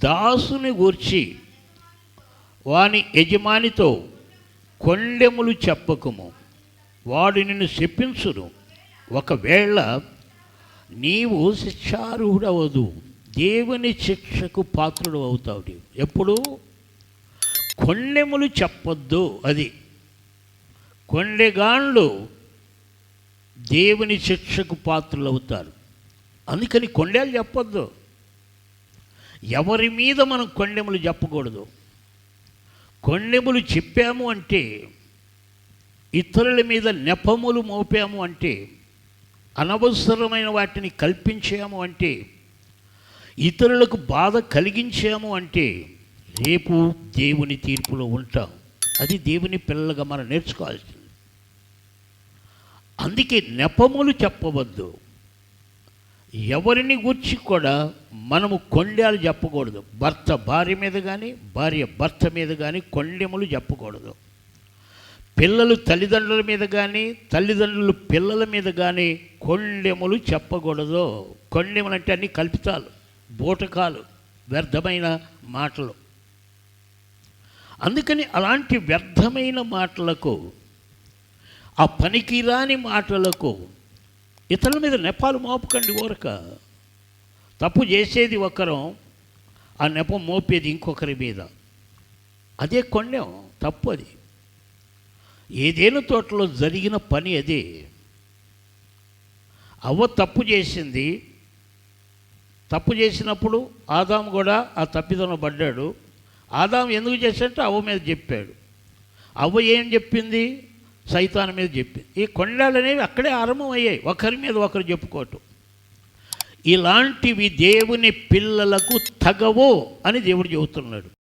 దాసుని గూర్చి వాని యజమానితో కొండెములు చెప్పకము, వాడు నిన్ను శపించును. ఒకవేళ నీవు శిక్షార్హుడవదు, దేవుని శిక్షకు పాత్రుడు అవుతావు. నీవు ఎప్పుడు కొండెములు చెప్పొద్దు. అది కొండెగాళ్ళు దేవుని శిక్షకు పాత్రులు అవుతారు. అందుకని కొండేలు చెప్పొద్దు. ఎవరి మీద మనం కొండెములు చెప్పకూడదు. కొండెములు చెప్పాము అంటే, ఇతరుల మీద నెపములు మోపాము అంటే, అనవసరమైన వాటిని కల్పించాము అంటే, ఇతరులకు బాధ కలిగించాము అంటే రేపు దేవుని తీర్పులో ఉంటాం. అది దేవుని పిల్లలుగా మనం నేర్చుకోవాల్సింది. అందుకే నెపములు చెప్పవద్దు. ఎవరిని గురించి కూడా మనము కొండెలు చెప్పకూడదు. భర్త భార్య మీద కానీ, భార్య భర్త మీద కానీ కొండెములు చెప్పకూడదు. పిల్లలు తల్లిదండ్రుల మీద కానీ, తల్లిదండ్రులు పిల్లల మీద కానీ కొండెములు చెప్పకూడదు. కొండెములు అంటే అన్ని కల్పితాలు, బూటకాలు, వ్యర్థమైన మాటలు. అందుకని అలాంటి వ్యర్థమైన మాటలకు, ఆ పనికిరాని మాటలకు ఇతరుల మీద నెపాలు మోపకండి. ఊరక తప్పు చేసేది ఒకరం, ఆ నెపం మోపేది ఇంకొకరి మీద. అదే కొండెం, తప్పు. అది ఏదేను తోటలో జరిగిన పని అదే. అవ్వ తప్పు చేసింది. తప్పు చేసినప్పుడు ఆదాము కూడా ఆ తప్పిదనం పడ్డాడు. ఆదాము ఎందుకు చేశాడంటే అవ్వ మీద చెప్పాడు. అవ్వ ఏం చెప్పింది? సైతాను మీద చెప్పింది. ఈ కొండలు అనేవి అక్కడే ఆరంభం అయ్యాయి, ఒకరి మీద ఒకరు చెప్పుకోవటం. ఇలాంటివి దేవుని పిల్లలకు తగవు అని దేవుడు చెబుతున్నాడు.